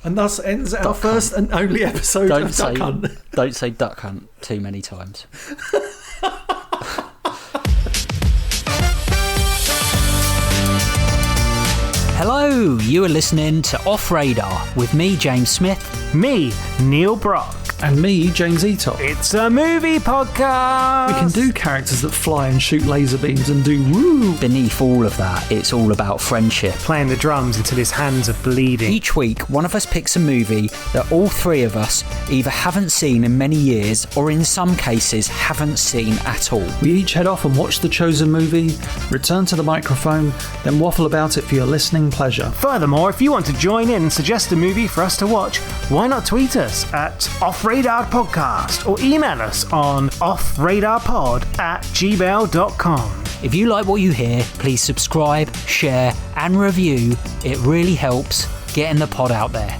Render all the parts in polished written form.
And thus ends our first and only episode of Duck Hunt. Don't say Duck Hunt too many times. Hello, you are listening to Off Radar with me, James Smith. Me, Neil Brock. And me, James Eatock. It's a movie podcast. We can do characters that fly and shoot laser beams and do woo. Beneath all of that, it's all about friendship. Playing the drums until his hands are bleeding. Each week, one of us picks a movie that all three of us either haven't seen in many years or in some cases haven't seen at all. We each head off and watch the chosen movie, return to the microphone, then waffle about it for your listening pleasure. Furthermore, if you want to join in and suggest a movie for us to watch, why not tweet us at Off Radar Podcast or email us on offradarpod@gmail.com. If you like what you hear, please subscribe, share and review. It really helps getting the pod out there.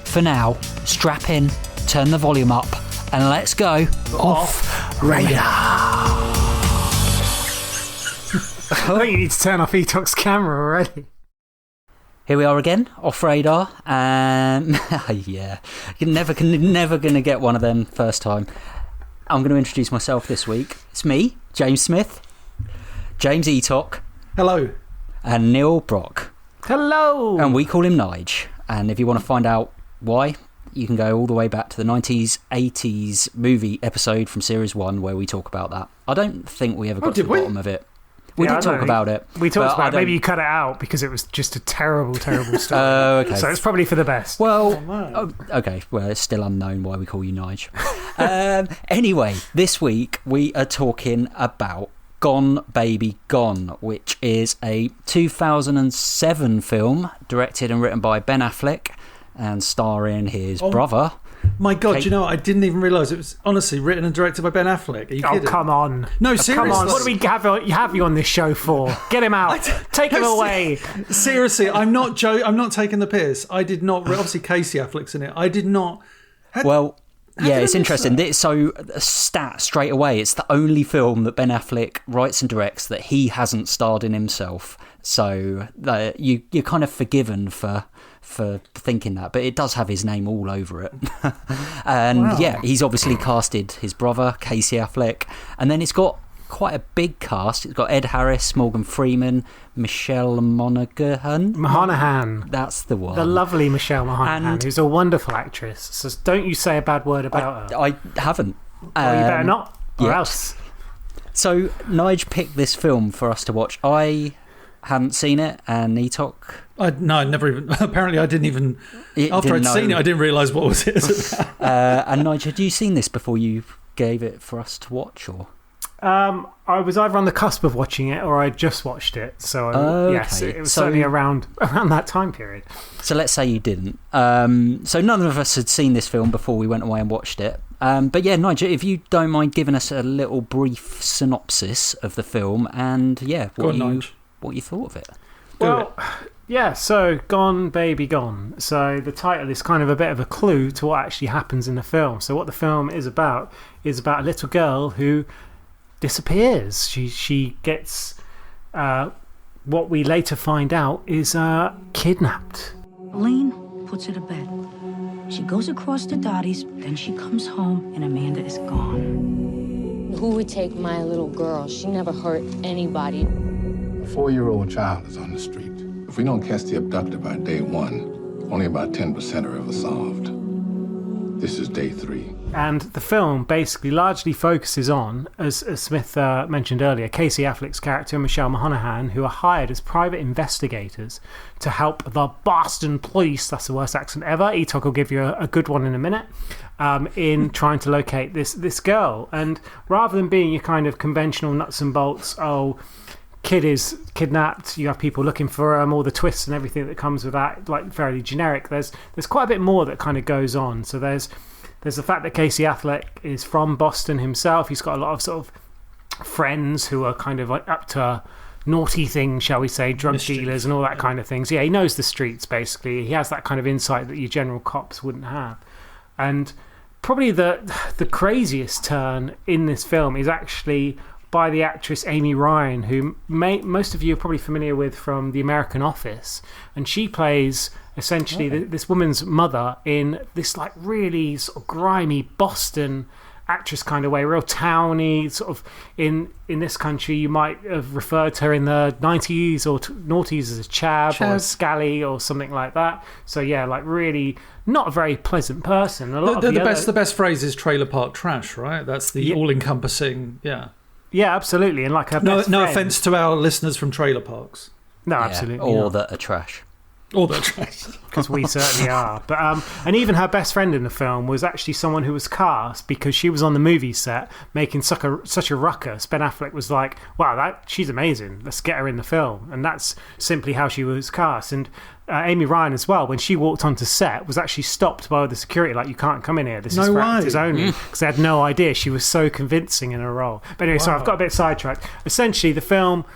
For now, strap in, turn the volume up and let's go Off Radar. I think you need to turn off Eatock's camera already. Here we are again, Off Radar, and yeah, you're never going to get one of them first time. I'm going to introduce myself this week. It's me, James Smith, James Eatock. Hello. And Neil Brock. Hello. And we call him Nige. And if you want to find out why, you can go all the way back to the 90s, 80s movie episode from Series 1 where we talk about that. I don't think we ever got to the bottom of it. We did talk about it. We talked about it. Maybe you cut it out because it was just a terrible, terrible story. Okay. So it's probably for the best. Well, okay. Well, it's still unknown why we call you Nige. Anyway, this week we are talking about Gone Baby Gone, which is a 2007 film directed and written by Ben Affleck and starring his brother. My God, you know what? I didn't even realise it was honestly written and directed by Ben Affleck. Are you kidding? Oh, come on. No, seriously. Come on. What do we have you on this show for? Get him out. Take him away. Seriously, I'm not taking the piss. I did not. Obviously, Casey Affleck's in it. I did not. Yeah, it's interesting. So, stat straight away, it's the only film that Ben Affleck writes and directs that he hasn't starred in himself. So, you're kind of forgiven for thinking that, but it does have his name all over it. And wow. Yeah, he's obviously casted his brother, Casey Affleck, and then it's got quite a big cast. It's got Ed Harris, Morgan Freeman, Michelle Monaghan. That's the one. The lovely Michelle Monaghan, who's a wonderful actress. So don't you say a bad word about her. I haven't. Well, you better not, or else. So Nige picked this film for us to watch. I hadn't seen it, and Eatock... No, I never even... Apparently I didn't even... After I'd seen it, I didn't realise what was it about. And Nige, had you seen this before you gave it for us to watch, or...? I was either on the cusp of watching it or I just watched it. So, yes, it was certainly around that time period. So let's say you didn't. So none of us had seen this film before we went away and watched it. But yeah, Nigel, if you don't mind giving us a little brief synopsis of the film and, yeah, what you thought of it. Well, yeah, so Gone Baby Gone. So the title is kind of a bit of a clue to what actually happens in the film. So what the film is about a little girl who disappears. She gets what we later find out is kidnapped. Elaine puts her to bed. She goes across to Dottie's, then she comes home and Amanda is gone. Who would take my little girl? She never hurt anybody. A 4-year-old child is on the street. If we don't catch the abductor by day 1, only about 10% are ever solved. This is day 3. And the film basically largely focuses on, as Smith mentioned earlier, Casey Affleck's character and Michelle Monaghan, who are hired as private investigators to help the Boston police, that's the worst accent ever, Eatock will give you a good one in a minute, in trying to locate this girl. And rather than being your kind of conventional nuts and bolts, kid is kidnapped, you have people looking for all the twists and everything that comes with that, like fairly generic, there's quite a bit more that kind of goes on. So there's the fact that Casey Affleck is from Boston himself. He's got a lot of sort of friends who are kind of like up to naughty things, shall we say, drug dealers and all that kind of things. Yeah, he knows the streets, basically. He has that kind of insight that your general cops wouldn't have. And probably the craziest turn in this film is actually by the actress Amy Ryan, who most of you are probably familiar with from The American Office, and she plays essentially this woman's mother in this like really sort of grimy Boston actress kind of way, real towny sort of. In this country, you might have referred to her in the 90s or noughties as a chab or a scally or something like that. So yeah, like really not a very pleasant person. The best phrase is trailer park trash, right? That's the all-encompassing. Yeah, absolutely. And like her no best friend, offense to our listeners from trailer parks. No, absolutely. Or that are trash. All that trash. Because we certainly are. But and even her best friend in the film was actually someone who was cast because she was on the movie set making such a ruckus. Ben Affleck was like, wow, she's amazing. Let's get her in the film. And that's simply how she was cast. And Amy Ryan as well, when she walked onto set, was actually stopped by the security, like, you can't come in here. This is for actors only. Because they had no idea. She was so convincing in her role. But anyway, so I've got a bit sidetracked. Essentially, the film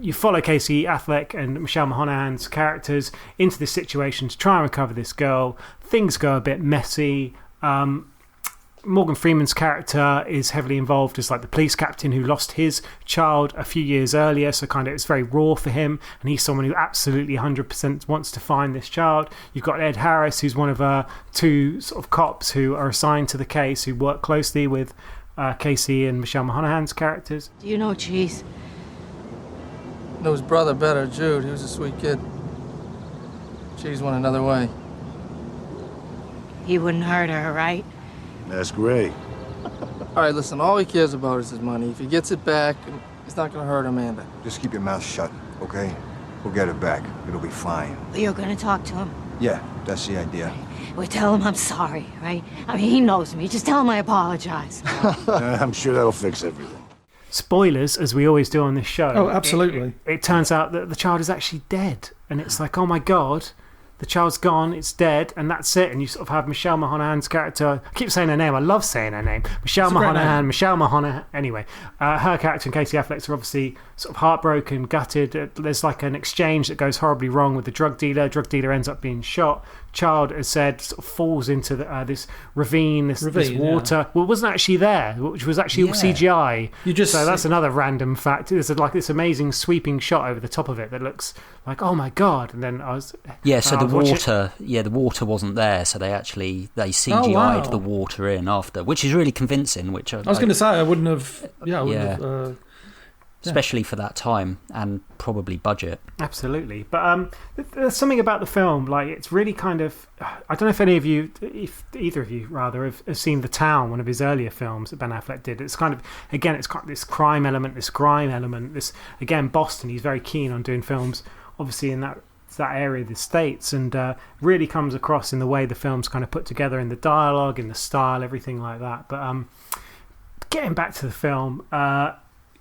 you follow Casey Affleck and Michelle Monaghan's characters into this situation to try and recover this girl. Things go a bit messy. Morgan Freeman's character is heavily involved as like the police captain who lost his child a few years earlier, so kind of it's very raw for him, and he's someone who absolutely 100% wants to find this child. You've got Ed Harris, who's one of two sort of cops who are assigned to the case, who work closely with Casey and Michelle Monaghan's characters. Do you know Cheese? Knew his brother better, Jude. He was a sweet kid. Cheese went another way. He wouldn't hurt her, right? That's great. All right, listen, all he cares about is his money. If he gets it back, he's not gonna hurt Amanda. Just keep your mouth shut, okay? We'll get it back. It'll be fine. You're gonna talk to him? Yeah, that's the idea. Well, tell him I'm sorry, right? I mean, he knows me. Just tell him I apologize. I'm sure that'll fix everything. Spoilers, as we always do on this show. Oh, absolutely. It turns out that the child is actually dead. And it's like, oh my God, the child's gone, it's dead, and that's it. And you sort of have Michelle Monaghan's character. I keep saying her name. I love saying her name. Michelle Monaghan. Anyway, her character and Casey Affleck's are obviously sort of heartbroken, gutted. There's like an exchange that goes horribly wrong with the drug dealer. Drug dealer ends up being shot. Child, as said, sort of falls into this ravine, this water. Yeah. Well, it wasn't actually there, which was actually all CGI. So that's another random fact. There's like this amazing sweeping shot over the top of it that looks like, oh my God. And then the water wasn't there, so they CGI'd the water in after, which is really convincing. Which I was going to say, I wouldn't have. Especially for that time and probably budget. Absolutely. But there's something about the film, like it's really kind of, I don't know if either of you rather have seen The Town, one of his earlier films that Ben Affleck did. It's kind of, again, it's got this crime element, this grime element, this, again, Boston. He's very keen on doing films, obviously in that area of the States, and really comes across in the way the film's kind of put together, in the dialogue, in the style, everything like that. But getting back to the film,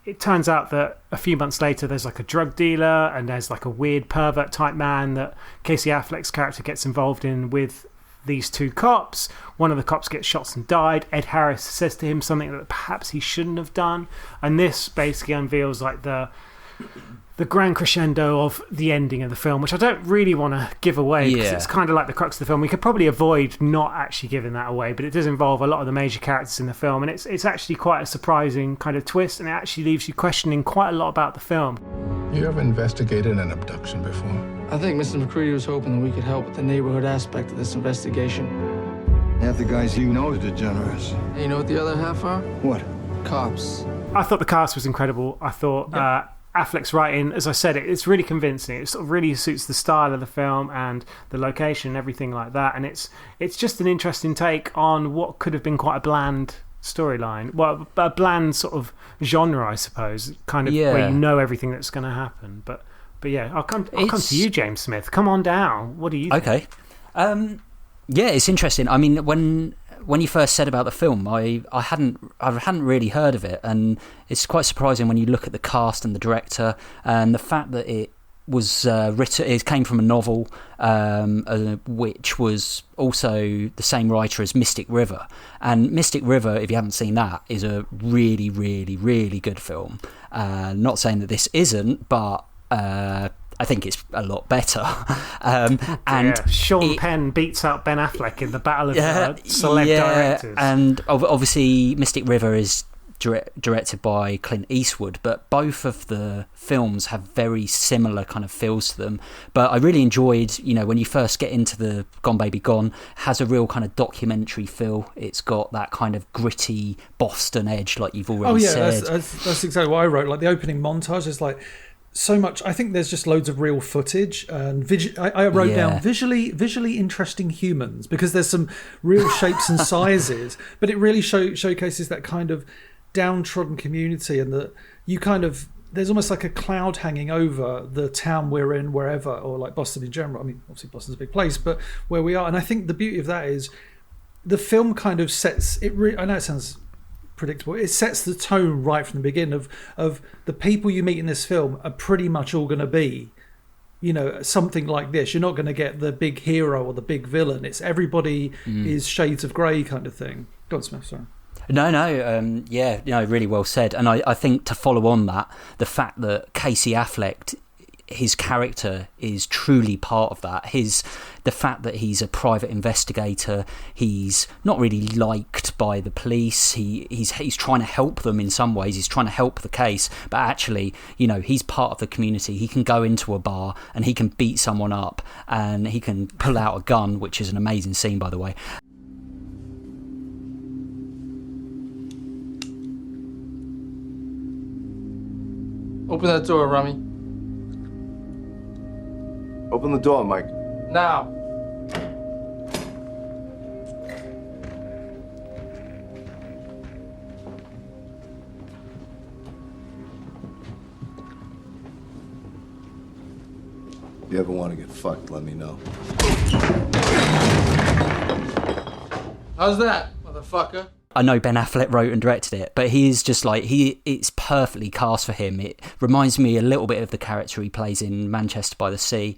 it turns out that a few months later there's like a drug dealer and there's like a weird pervert type man that Casey Affleck's character gets involved in with these two cops. One of the cops gets shot and died. Ed Harris says to him something that perhaps he shouldn't have done, and this basically unveils like the grand crescendo of the ending of the film, which I don't really want to give away because it's kind of like the crux of the film. We could probably avoid not actually giving that away, but it does involve a lot of the major characters in the film, and it's actually quite a surprising kind of twist, and it actually leaves you questioning quite a lot about the film. You ever investigated an abduction before? I think Mr. McCready was hoping that we could help with the neighborhood aspect of this investigation. Half the guys you know is degenerates. And you know what the other half are? What? Cops. I thought the cast was incredible. I thought Affleck's writing, as I said, it's really convincing. It sort of really suits the style of the film and the location and everything like that. And it's just an interesting take on what could have been quite a bland storyline. Well, a bland sort of genre, I suppose, kind of where you know everything that's going to happen. But yeah, I'll come to you, James Smith. Come on down. What do you think? Okay. It's interesting. I mean, when you first said about the film, I hadn't really heard of it, and it's quite surprising when you look at the cast and the director and the fact that it was written. It came from a novel, which was also the same writer as Mystic River. And Mystic River, if you haven't seen that, is a really, really, really good film. Not saying that this isn't, but I think it's a lot better. Sean Penn beats out Ben Affleck in the battle of celeb directors. And obviously Mystic River is directed by Clint Eastwood, but both of the films have very similar kind of feels to them. But I really enjoyed, when you first get into the Gone Baby Gone, has a real kind of documentary feel. It's got that kind of gritty Boston edge, like you've already said. That's exactly what I wrote. Like the opening montage is like so much. I think there's just loads of real footage, and I wrote down visually interesting humans, because there's some real shapes and sizes, but it really showcases that kind of downtrodden community, and that you kind of, there's almost like a cloud hanging over the town we're in, wherever, or like Boston in general. I mean, obviously Boston's a big place, but where we are. And I think the beauty of that is the film kind of sets it. I know it sounds predictable. It sets the tone right from the beginning of the people you meet in this film are pretty much all going to be, something like this. You're not going to get the big hero or the big villain. It's everybody is shades of grey kind of thing. Go on, Smith, sorry. No, really well said. And I think to follow on that, the fact that Casey Affleck, his character is truly part of that. The fact that he's a private investigator, he's not really liked by the police. He's trying to help them in some ways. He's trying to help the case, but actually, he's part of the community. He can go into a bar and he can beat someone up, and he can pull out a gun, which is an amazing scene, by the way. Open that door, Rummy. Open the door, Mike. Now. If you ever want to get fucked, let me know. How's that, motherfucker? I know Ben Affleck wrote and directed it, but he is just like, it's perfectly cast for him. It reminds me a little bit of the character he plays in Manchester by the Sea.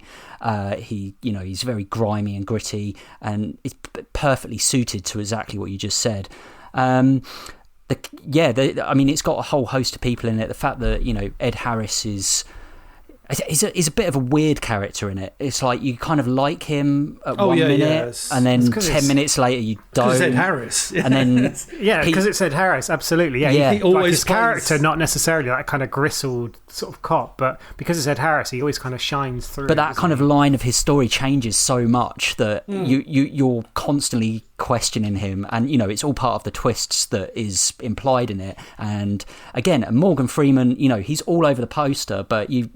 He's very grimy and gritty, and it's perfectly suited to exactly what you just said. It's got a whole host of people in it. The fact that, Ed Harris is a bit of a weird character in it. It's like you kind of like him at one minute, and then 10 minutes later you don't. Because Ed Harris. And then because it's Ed Harris, absolutely. Yeah, he always his character, not necessarily that kind of gristled sort of cop, but because it's Ed Harris, he always kind of shines through. But that kind of line of his story changes so much that you're constantly questioning him, and it's all part of the twists that is implied in it. And again, Morgan Freeman, he's all over the poster, but you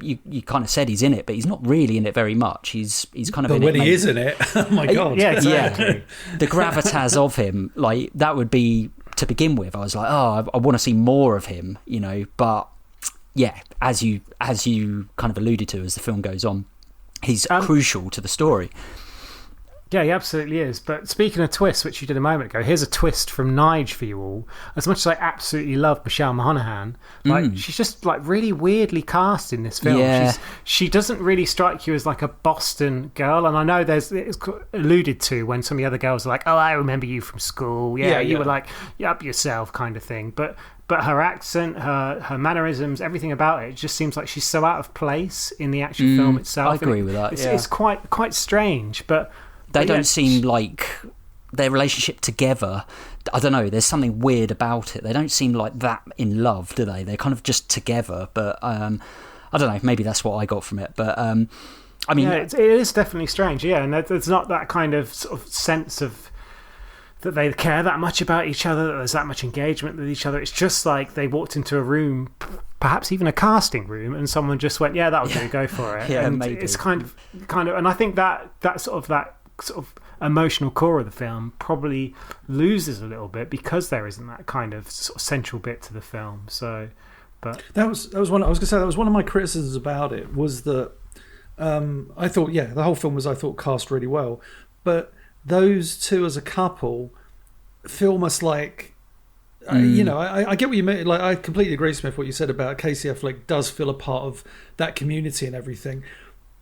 kind of said he's in it, but he's not really in it very much. He's kind of but in when it. He is in it, oh my god, exactly. The gravitas of him, like that would be to begin with. I was like, I want to see more of him, but yeah, as you kind of alluded to as the film goes on, he's crucial to the story. Yeah, he absolutely is. But speaking of twists, which you did a moment ago, here's a twist from Nige for you all. As much as I absolutely love Michelle Monaghan, she's just really weirdly cast in this film. Yeah. She doesn't really strike you as like a Boston girl, and I know it's alluded to when some of the other girls are like, "Oh, I remember you from school. Yeah, you were like, up yourself," kind of thing. But her accent, her mannerisms, everything about it just seems like she's so out of place in the actual film itself. I agree with that. It's quite strange, but. They don't seem like their relationship together. I don't know. There's something weird about it. They don't seem like that in love, do they? They're kind of just together. But I don't know. Maybe that's what I got from it. But I mean, it is definitely strange. Yeah, and there's not that kind of sort of sense of that they care that much about each other. That there's that much engagement with each other. It's just like they walked into a room, perhaps even a casting room, and someone just went, "Yeah, that'll do. Go for it." Yeah, and maybe. It's kind of, and I think that sort of emotional core of the film probably loses a little bit because there isn't that kind of sort of central bit to the film. So, but that was one. I was going to say that was one of my criticisms about it, was that I thought the whole film was cast really well, but those two as a couple feel almost like. I get what you mean. Like, I completely agree, Smith, what you said about Casey Affleck does feel a part of that community and everything.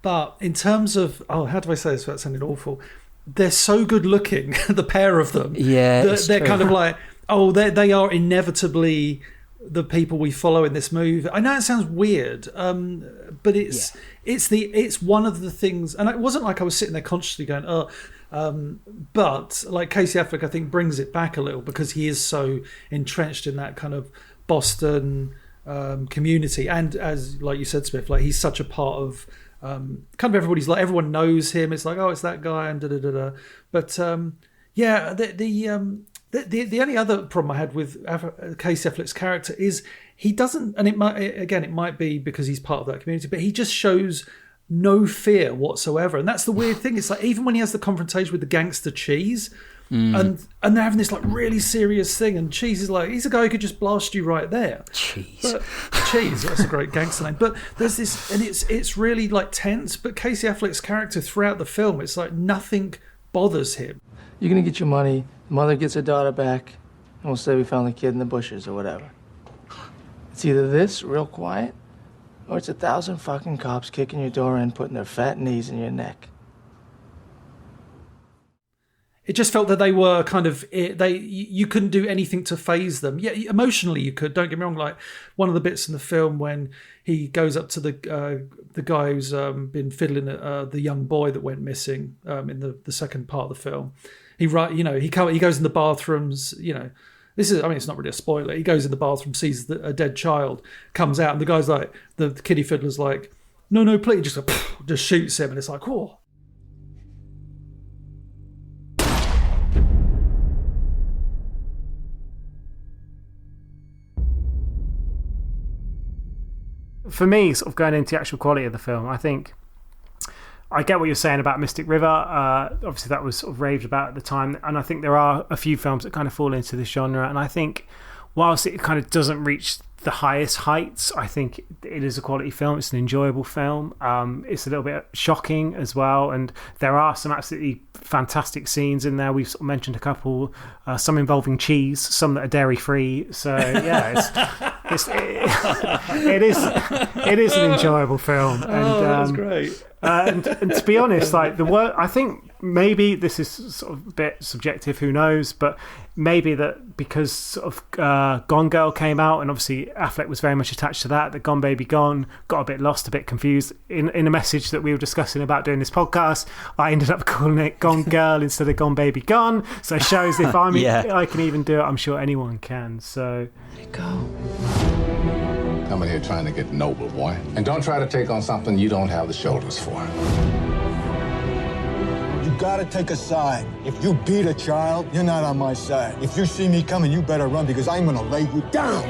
But in terms of, how do I say this without sounding awful? They're so good looking, the pair of them. Yeah, they're kind of like, they are inevitably the people we follow in this movie. I know it sounds weird, but it's one of the things, and it wasn't like I was sitting there consciously going, but like Casey Affleck, I think brings it back a little because he is so entrenched in that kind of Boston community, and as like you said, Smith, like he's such a part of kind of everybody's like everyone knows him. It's like, oh, it's that guy, and da da da da. But yeah, the only other problem I had with Casey Affleck's character is he doesn't, and it might be because he's part of that community, but he just shows no fear whatsoever. And that's the weird thing. It's like even when he has the confrontation with the gangster Cheese, and they're having this like really serious thing, and Cheese is like, he's a guy who could just blast you right there. Cheese, that's a great gangster name. But there's this, and it's really like tense. But Casey Affleck's character throughout the film, it's like nothing bothers him. You're gonna get your money, the mother gets her daughter back, and we'll say we found the kid in the bushes or whatever. It's either this, real quiet, or it's 1,000 fucking cops kicking your door in, putting their fat knees in your neck. It just felt that they were kind of you couldn't do anything to faze them. Yeah, emotionally you could. Don't get me wrong. Like one of the bits in the film when he goes up to the guy who's been fiddling at the young boy that went missing in the second part of the film. He goes in the bathrooms. This is, I mean, it's not really a spoiler. He goes in the bathroom, sees a dead child, comes out, and the guy's like, the kiddie fiddler's like, no, please, just shoots him, and it's like, whoa. For me, sort of going into the actual quality of the film, I think I get what you're saying about Mystic River. Obviously, that was sort of raved about at the time, and I think there are a few films that kind of fall into this genre. And I think, whilst it kind of doesn't reach the highest heights, I think it is a quality film. It's an enjoyable film. It's a little bit shocking as well, and there are some absolutely fantastic scenes in there. We've sort of mentioned a couple, some involving cheese, some that are dairy free. So yeah, it is an enjoyable film. And, that's great. And to be honest, like I think maybe this is sort of a bit subjective, who knows, but maybe that because sort of Gone Girl came out, and obviously Affleck was very much attached to that Gone Baby Gone got a bit lost, a bit confused in a message that we were discussing about doing this podcast. I ended up calling it Gone Girl instead of Gone Baby Gone, so it shows if I can even do it, I'm sure anyone can. So Let it go. Coming here trying to get noble, boy. And don't try to take on something you don't have the shoulders for. You gotta take a side. If you beat a child, you're not on my side. If you see me coming, you better run, because I'm gonna lay you down.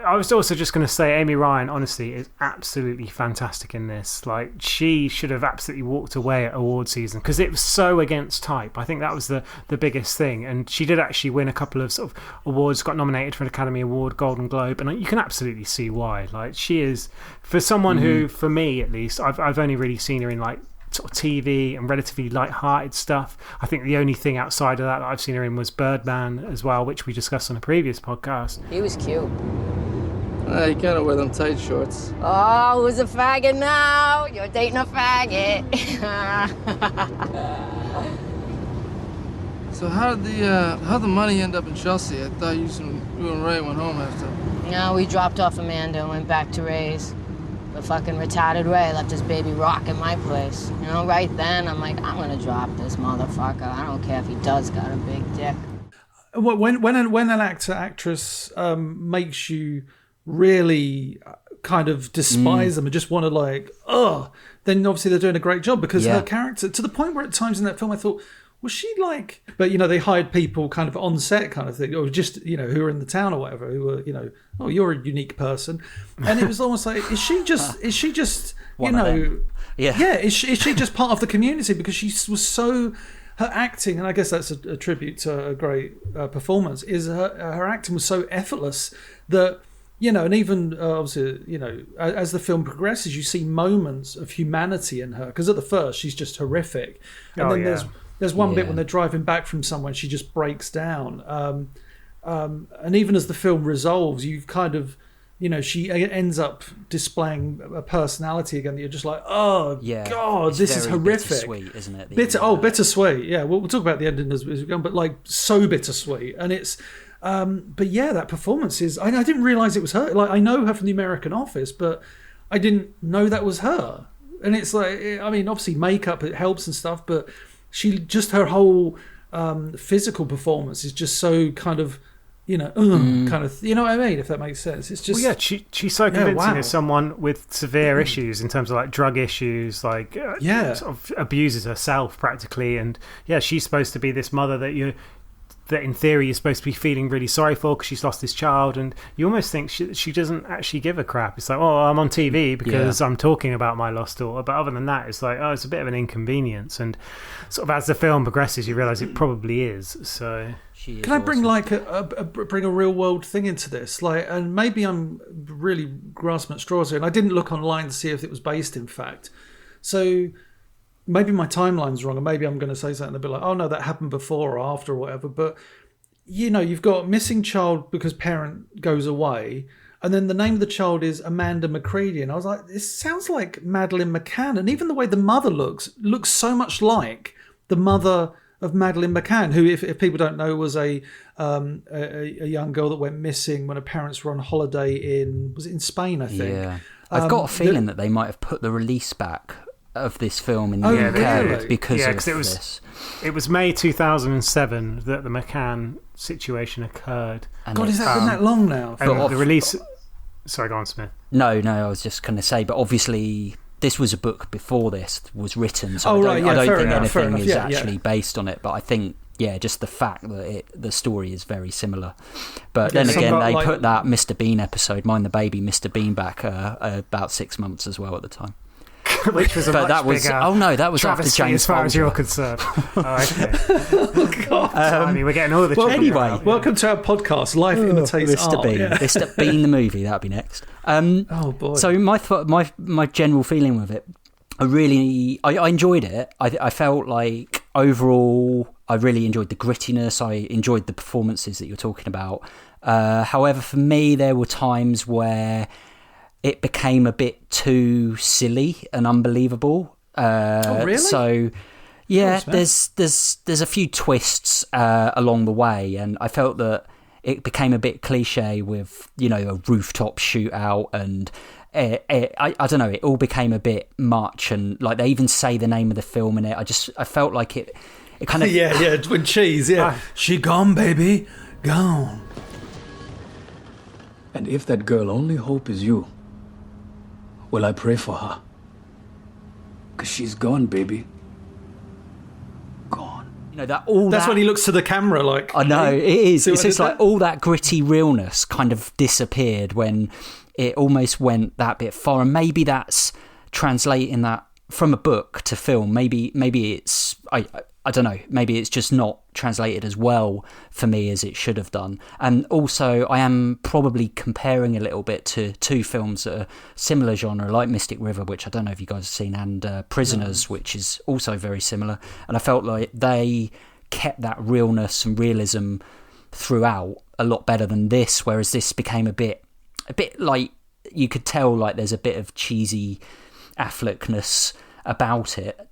I was also just going to say Amy Ryan, honestly, is absolutely fantastic in this. Like, she should have absolutely walked away at award season because it was so against type. I think that was the biggest thing. And she did actually win a couple of sort of awards, got nominated for an Academy Award, Golden Globe, and you can absolutely see why. Like, she is, for someone who, for me at least, I've only really seen her in like sort of TV and relatively light-hearted stuff. I think the only thing outside of that I've seen her in was Birdman as well, which we discussed on a previous podcast. He was cute. You gotta wear them tight shorts. Oh, who's a faggot now? You're dating a faggot. So how'd the money end up in Chelsea? I thought you and Ray went home after. No, we dropped off Amanda and went back to Ray's. The fucking retarded Ray left his baby rock at my place. You know, right then, I'm like, I'm gonna drop this motherfucker. I don't care if he does got a big dick. When an actress makes you really kind of despise them and just want to like, then obviously they're doing a great job, because her character, to the point where at times in that film I thought, was she like, but they hired people kind of on set kind of thing, or just, who were in the town or whatever, who were, oh, you're a unique person. And it was almost like, is she just, is she just just part of the community? Because she was so, her acting, and I guess that's a tribute to a great performance, is her acting was so effortless that, and even obviously, as the film progresses, you see moments of humanity in her. Because at the first, she's just horrific, and then there's one bit when they're driving back from somewhere, she just breaks down. And even as the film resolves, you kind of, she ends up displaying a personality again that you're just like, God, this is horrific. Bittersweet, isn't it? Bittersweet. Yeah, we'll talk about the ending as we go, but like so bittersweet, and it's. But yeah, that performance is. I didn't realize it was her. Like, I know her from The American Office, but I didn't know that was her. And it's like, I mean, obviously makeup, it helps and stuff, but her whole physical performance is just so kind of, kind of, you know what I mean? If that makes sense, it's just. Well, yeah, she's so convincing as someone with severe issues in terms of like drug issues, like sort of abuses herself practically, and she's supposed to be this mother that in theory you're supposed to be feeling really sorry for because she's lost this child, and you almost think she doesn't actually give a crap. It's like, I'm on TV because I'm talking about my lost daughter, but other than that, it's like, it's a bit of an inconvenience, and sort of as the film progresses you realise it probably is. So can I bring bring a real world thing into this, and maybe I'm really grasping at straws here, and I didn't look online to see if it was based in fact, so maybe my timeline's wrong, and maybe I'm going to say something a bit like, oh no, that happened before or after or whatever. But, you've got missing child because parent goes away, and then the name of the child is Amanda McCready. And I was like, this sounds like Madeleine McCann. And even the way the mother looks so much like the mother of Madeleine McCann, who, if people don't know, was a young girl that went missing when her parents were on holiday was it in Spain, I think. Yeah. I've got a feeling that they might have put the release back of this film in the UK really? because of this. It was May 2007 that the McCann situation occurred. And God, has that been that long now? And the release... Sorry, go on, Smith. No, I was just going to say, but obviously this was a book before this was written, so I don't think anything is actually based on it, but I think, just the fact that the story is very similar. But then again, they put that Mr. Bean episode, Mind the Baby, Mr. Bean, back about 6 months as well at the time. Which was that was after James as far Folger. As you're concerned. Okay. Oh God! I mean, we're getting all the. Welcome to our podcast. Life imitates Mr. art. Bean. Mr. Bean the movie. That'd be next. Oh boy! So my general feeling with it, I enjoyed it. I felt like overall I really enjoyed the grittiness. I enjoyed the performances that you're talking about. However, for me, there were times where it became a bit too silly and unbelievable. Really? So, there's a few twists along the way, and I felt that it became a bit cliche with, a rooftop shootout, and I don't know, it all became a bit much, and like they even say the name of the film in it. I felt like it kind of... with cheese, She gone, baby, gone. And if that girl only hope is you, well, I pray for her. 'Cause she's gone, baby. Gone. That's when he looks to the camera like... I know, it is. It's just like all that gritty realness kind of disappeared when it almost went that bit far. And maybe that's translating that from a book to film. Maybe it's... I don't know, maybe it's just not translated as well for me as it should have done. And also, I am probably comparing a little bit to two films that are similar genre, like Mystic River, which I don't know if you guys have seen, and Prisoners, which is also very similar. And I felt like they kept that realness and realism throughout a lot better than this, whereas this became a bit like, you could tell like there's a bit of cheesy Affleckness about it.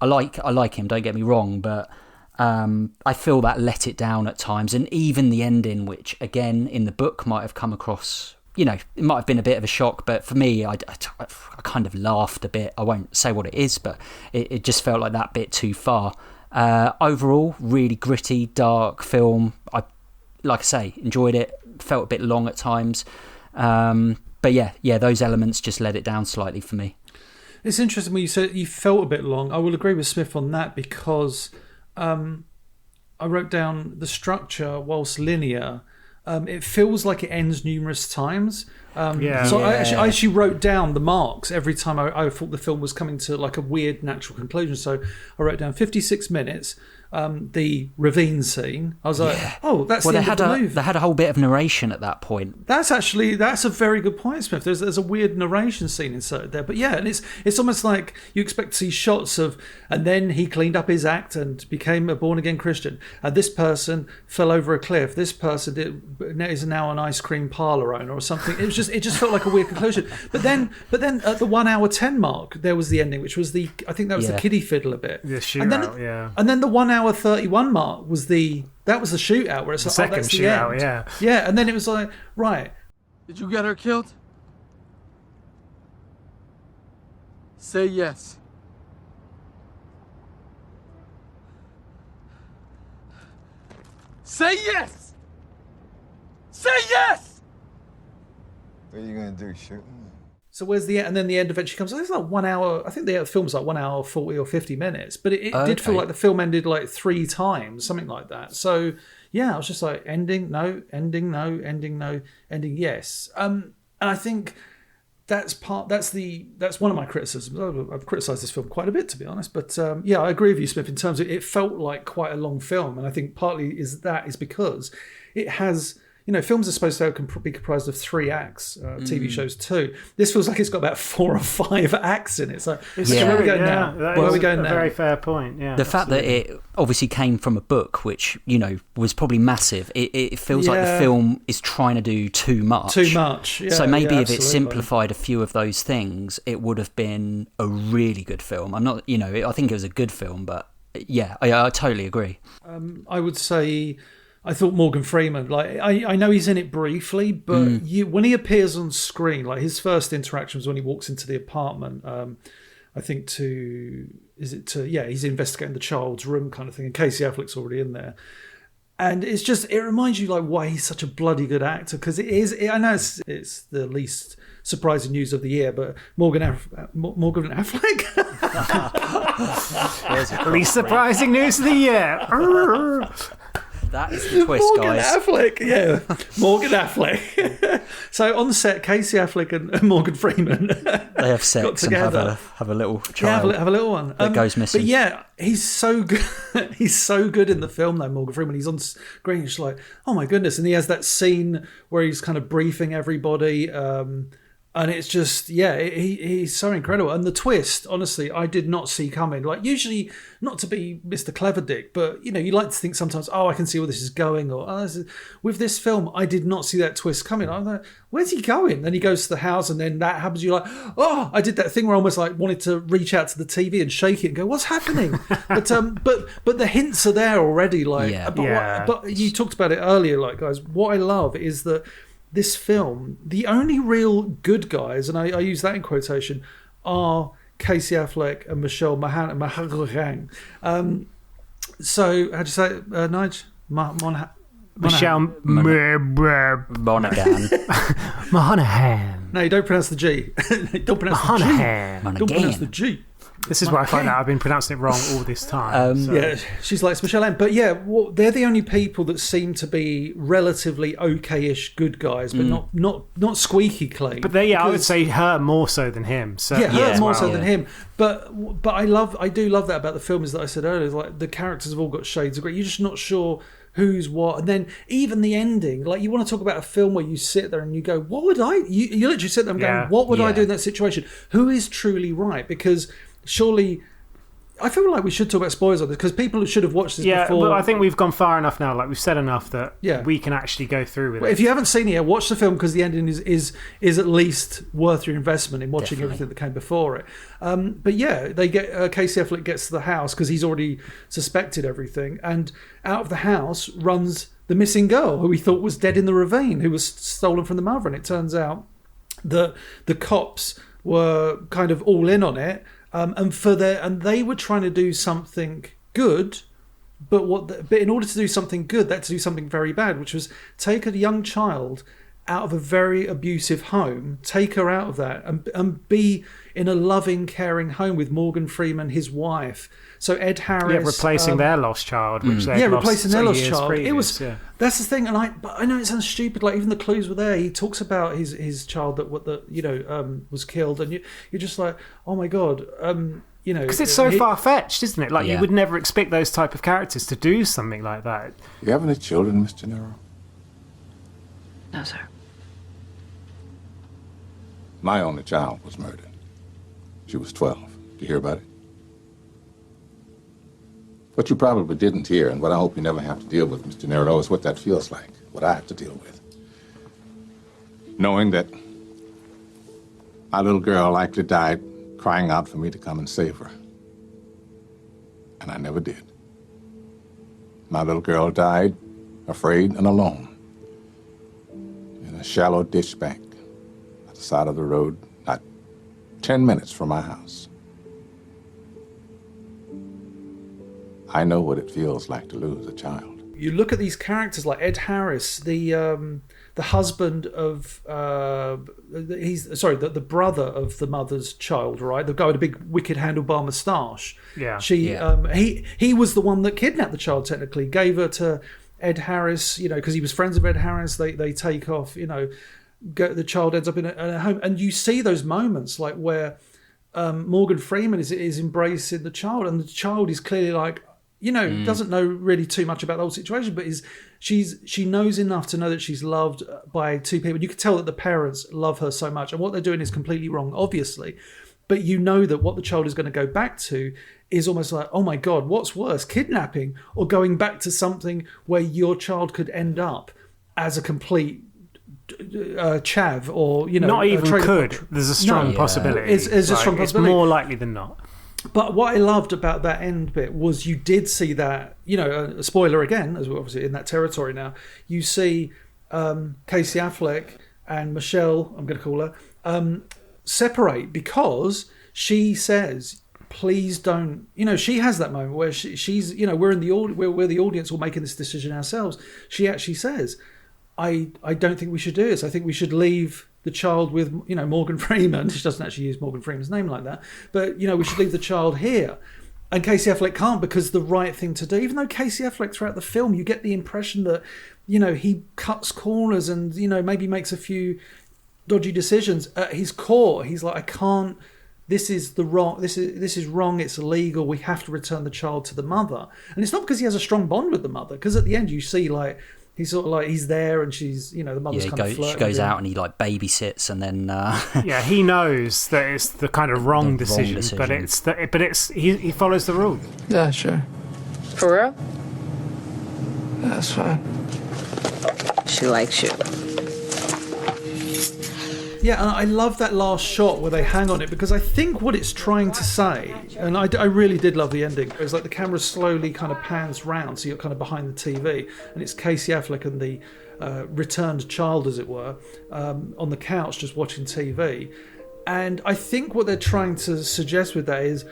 I like him, don't get me wrong, but I feel that let it down at times. And even the ending, which again in the book might have come across, it might have been a bit of a shock, but for me I kind of laughed a bit. I won't say what it is, but it just felt like that bit too far. Overall, really gritty, dark film. I enjoyed it. Felt a bit long at times, but those elements just let it down slightly for me. It's interesting when you said you felt a bit long. I will agree with Smith on that, because I wrote down the structure, whilst linear, it feels like it ends numerous times. I actually wrote down the marks every time I thought the film was coming to like a weird natural conclusion. So I wrote down 56 minutes. The ravine scene, I was like, that's the end of the movie. They had a whole bit of narration at that point. That's a very good point, Smith. There's a weird narration scene inserted there, but and it's almost like you expect to see shots of, and then he cleaned up his act and became a born again Christian, and this person fell over a cliff, this person is now an ice cream parlor owner or something. It just felt like a weird conclusion. But then at the 1 hour 10 mark, there was the ending, which was the kiddie fiddler bit. The shootout, and then the 1 hour 31 mark was the shootout, where it's the like, second that's the shootout, end. Yeah, and then it was like, right. Did you get her killed? Say yes. Say yes! say yes! What are you gonna do, shoot him? So where's the end? And then the end eventually comes. It's like 1 hour. I think the film's like 1 hour 40 or 50 minutes, but it did feel like the film ended like 3 times, something like that. So yeah, I was just like ending, no, ending, no, ending, no, ending, yes. And I think that's one of my criticisms. I've criticised this film quite a bit, to be honest. But yeah, I agree with you, Smith, in terms of it felt like quite a long film, and I think partly is because it has. Films are supposed to be comprised of 3 acts. TV shows 2. This feels like it's got about 4 or 5 acts in it. So where are we going now? Where are we going now? Very fair point. Yeah, the fact that it obviously came from a book, which was probably massive. It feels like the film is trying to do too much. Too much. Yeah, so maybe if it simplified a few of those things, it would have been a really good film. I'm not. I think it was a good film, but yeah, I totally agree. I would say. I thought Morgan Freeman, like I know he's in it briefly, but when he appears on screen, like his first interaction was when he walks into the apartment. I think he's investigating the child's room kind of thing, and Casey Affleck's already in there, and it reminds you like why he's such a bloody good actor, because I know it's the least surprising news of the year, but Morgan Affleck. Least surprising news of the year. That is the twist, Morgan guys. Affleck, yeah. Morgan Affleck. So on the set, Casey Affleck and Morgan Freeman they have sex and have a little child. Yeah, have a little one that goes missing. But yeah, he's so good. He's so good in the film, though. Morgan Freeman. He's on screen. It's like, oh my goodness, and he has that scene where he's kind of briefing everybody. And it's just, he's so incredible. And the twist, honestly, I did not see coming. Like, usually, not to be Mr. Clever Dick, but, you like to think sometimes, I can see where this is going. Or with this film, I did not see that twist coming. I'm like, where's he going? Then he goes to the house, and then that happens. You're like, oh, I did that thing where I almost like wanted to reach out to the TV and shake it and go, what's happening? but the hints are there already. Like, but you talked about it earlier, like, guys, what I love is that this film, the only real good guys, and I use that in quotation, are Casey Affleck and Michelle Monaghan. So, how'd you say it, Nige? Michelle Monaghan. Monaghan. No, you don't pronounce the G. Don't pronounce Monaghan. the G. Don't pronounce the G. This is where I find out I've been pronouncing it wrong all this time. Yeah, she's like, it's Michelle M. But yeah, they're the only people that seem to be relatively okay-ish good guys, but not squeaky clean. But I would say her more so than him. So her more so than him. But I do love that about the film, is that I said earlier, like the characters have all got shades of grey. You're just not sure who's what, and then even the ending, like you want to talk about a film where you sit there and you go, what would you literally sit there and go, what would I do in that situation? Who is truly right? Because surely, I feel like we should talk about spoilers on this, because people should have watched this before. But I think we've gone far enough now. Like, we've said enough that we can actually go through with it. If you haven't seen it yet, watch the film, because the ending is at least worth your investment in watching everything that came before it. But yeah, they get Casey Affleck gets to the house because he's already suspected everything, and out of the house runs the missing girl who he thought was dead in the ravine, who was stolen from the mother, and it turns out that the cops were kind of all in on it. And they were trying to do something good, but in order to do something good, they had to do something very bad, which was take a young child out of a very abusive home, take her out of that, and be in a loving, caring home with Morgan Freeman, his wife. So Ed Harris, replacing their lost child, which they replacing their lost child. Previous, it was that's the thing, and I know it sounds stupid. Like, even the clues were there. He talks about his child that was killed, and you're just like, oh my god, because it's so far fetched, isn't it? Like, you would never expect those type of characters to do something like that. You have any children, Miss Gennaro? No, sir. My only child was murdered. She was 12. Did you hear about it? What you probably didn't hear, and what I hope you never have to deal with, Mr. Gennaro, is what that feels like, what I have to deal with. Knowing that my little girl likely died crying out for me to come and save her. And I never did. My little girl died afraid and alone in a shallow ditch bank at the side of the road, not 10 minutes from my house. I know what it feels like to lose a child. you look at these characters like Ed Harris, the husband of the brother of the mother's child, right? The guy with a big wicked handlebar moustache. Yeah. He was the one that kidnapped the child. Technically, gave her to Ed Harris. Because he was friends with Ed Harris. They take off. The child ends up in a home, and you see those moments like where Morgan Freeman is embracing the child, and the child is clearly like, doesn't know really too much about the whole situation, but she knows enough to know that she's loved by two people. You can tell that the parents love her so much, and what they're doing is completely wrong, obviously. But you know that what the child is going to go back to is almost like, oh my God, what's worse, kidnapping or going back to something where your child could end up as a complete chav, or not even could. There's a strong possibility. It's a strong possibility. It's more likely than not. But what I loved about that end bit was you did see that, a spoiler again, as we're obviously in that territory now, you see Casey Affleck and Michelle, I'm going to call her, separate because she says, please don't, she has that moment where she's, we're the audience all making this decision ourselves. She actually says, I don't think we should do this. I think we should leave the child with, Morgan Freeman. She doesn't actually use Morgan Freeman's name like that. But, we should leave the child here. And Casey Affleck can't, because the right thing to do, even though Casey Affleck throughout the film, you get the impression that, he cuts corners and, maybe makes a few dodgy decisions. At his core, he's like, I can't, this is wrong, it's illegal, we have to return the child to the mother. And it's not because he has a strong bond with the mother, because at the end you see, like, he's sort of like, he's there and she's, the mother's kind of flirting. She goes out and he like babysits and then... Yeah, he knows that it's the kind of wrong decision, but he follows the rule. Yeah, sure. For real? That's fine. She likes you. Yeah, and I love that last shot where they hang on it, because I think what it's trying to say, and I really did love the ending, it's like the camera slowly kind of pans round, so you're kind of behind the TV, and it's Casey Affleck and the returned child, as it were, on the couch just watching TV. And I think what they're trying to suggest with that is,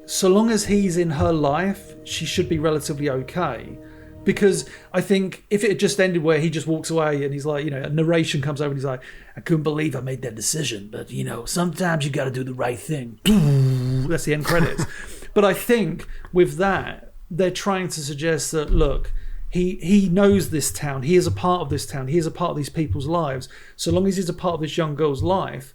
so long as he's in her life, she should be relatively okay. Because I think if it had just ended where he just walks away and he's like, a narration comes over and he's like, I couldn't believe I made that decision, but, sometimes you got to do the right thing. That's the end credits. But I think with that, they're trying to suggest that, look, he knows this town. He is a part of this town. He is a part of these people's lives. So long as he's a part of this young girl's life,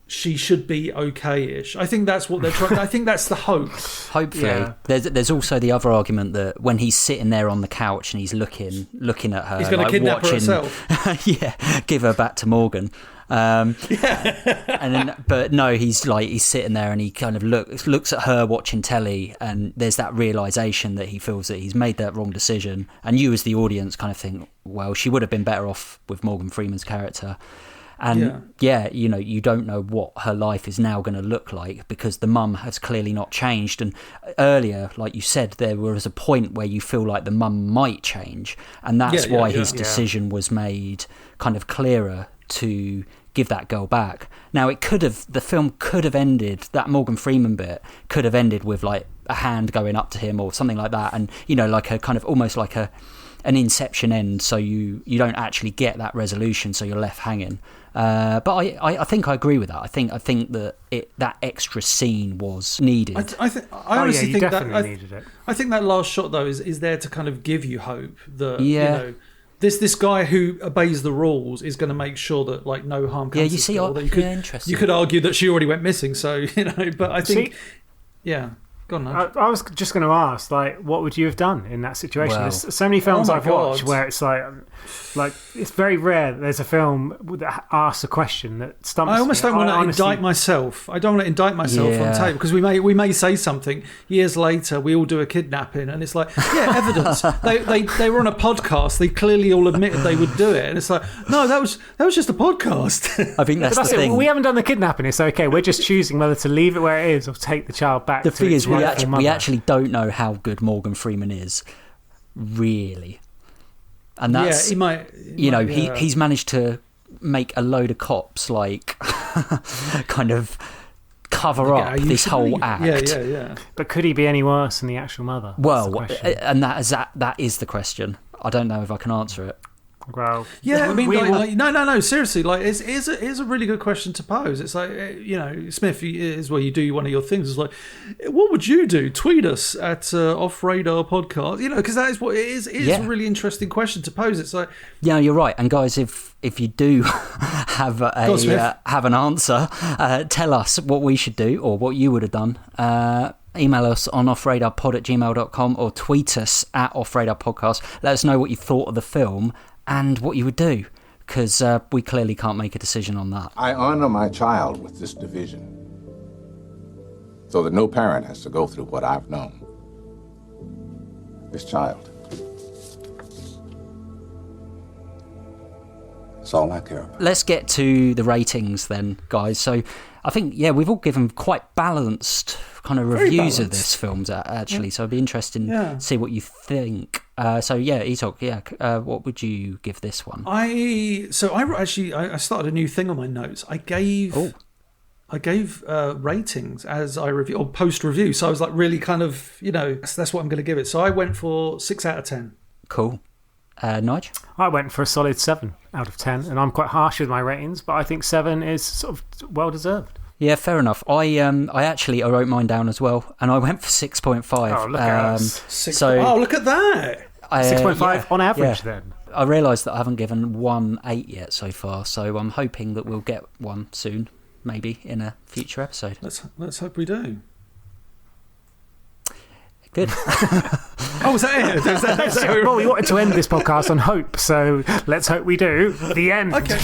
she should be okay-ish. I think that's what they're trying. I think that's the hope. Hopefully, yeah. There's also the other argument that when he's sitting there on the couch and he's looking at her, he's going to kidnap her herself. Yeah, give her back to Morgan. And then, but no, he's sitting there and he kind of looks at her watching telly, and there's that realization that he feels that he's made that wrong decision. And you, as the audience, kind of think, well, she would have been better off with Morgan Freeman's character. And you don't know what her life is now going to look like, because the mum has clearly not changed. And earlier, like you said, there was a point where you feel like the mum might change, and that's why his decision was made kind of clearer to give that girl back. Now, the film could have ended, that Morgan Freeman bit could have ended with like a hand going up to him or something like that, and like a kind of almost like an Inception end, so you don't actually get that resolution, so you're left hanging. But I think I agree with that. I think that that extra scene was needed. I honestly think that needed it. I think that last shot though is there to kind of give you hope that this guy who obeys the rules is going to make sure that like no harm comes. Yeah, you see, interesting. You could argue that she already went missing, so but I think Go on, I was just going to ask, like, what would you have done in that situation? Well, there's so many films I've watched where it's like it's very rare that there's a film that asks a question that stumps me. I almost don't want to indict myself. I don't want to indict myself on tape, because we may say something years later. We all do a kidnapping, and it's like, evidence. they were on a podcast. They clearly all admitted they would do it, and it's like, no, that was just a podcast. I think that's the thing. We haven't done the kidnapping. It's okay. We're just choosing whether to leave it where it is or take the child back. The thing is, we actually don't know how good Morgan Freeman is, really. And that's, he might he's managed to make a load of cops like kind of cover up this whole act. Yeah. But could he be any worse than the actual mother? Well, and that is the question. I don't know if I can answer it. Well, yeah, I mean, no, seriously, like, it's a really good question to pose. It's like, Smith, is where you do one of your things. It's like, what would you do? Tweet us at Off Radar Podcast, because that is what it is. It is a really interesting question to pose. It's like, yeah, you're right. And guys, if you do have have an answer, tell us what we should do or what you would have done. Email us on offradarpod@gmail.com or tweet us at offradarpodcast. Let us know what you thought of the film and what you would do, because we clearly can't make a decision on that. I honor my child with this division, so that no parent has to go through what I've known. This child. That's all I care about. Let's get to the ratings then, guys. So I think, we've all given quite balanced kind of reviews of this film, actually. So it'd be interesting to see what you think. Etok, what would you give this one? I started a new thing on my notes. I gave ratings as I review or post review. So I was like, really kind of, that's what I'm going to give it. So I went for 6 out of 10. Cool. Nigel? I went for a solid 7 out of 10, and I'm quite harsh with my ratings, but I think 7 is sort of well deserved. Yeah, fair enough. I wrote mine down as well, and I went for 6.5. Oh, look at us. Look at that. 6.5 on average, then. I realised that I haven't given one 8 yet so far, so I'm hoping that we'll get one soon, maybe in a future episode. Let's hope we do. Good. Was that it? Well, we wanted to end this podcast on hope, so let's hope we do. The end. Okay.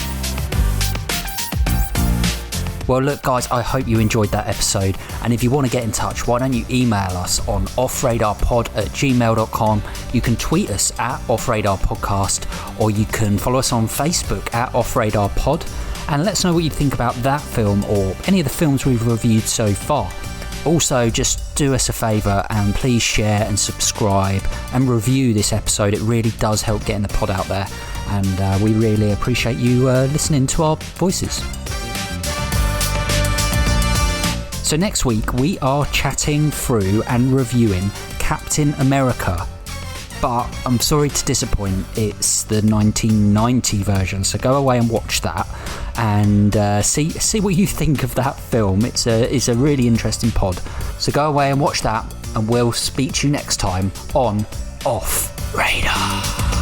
Well, look, guys, I hope you enjoyed that episode. And if you want to get in touch, why don't you email us on offradarpod@gmail.com. You can tweet us at offradarpodcast, or you can follow us on Facebook at offradarpod. And let us know what you think about that film or any of the films we've reviewed so far. Also, just do us a favour and please share and subscribe and review this episode. It really does help getting the pod out there. And we really appreciate you listening to our voices. So next week we are chatting through and reviewing Captain America, but I'm sorry to disappoint, it's the 1990 version, so go away and watch that and see what you think of that film. It's a really interesting pod, so go away and watch that, and we'll speak to you next time on Off Radar.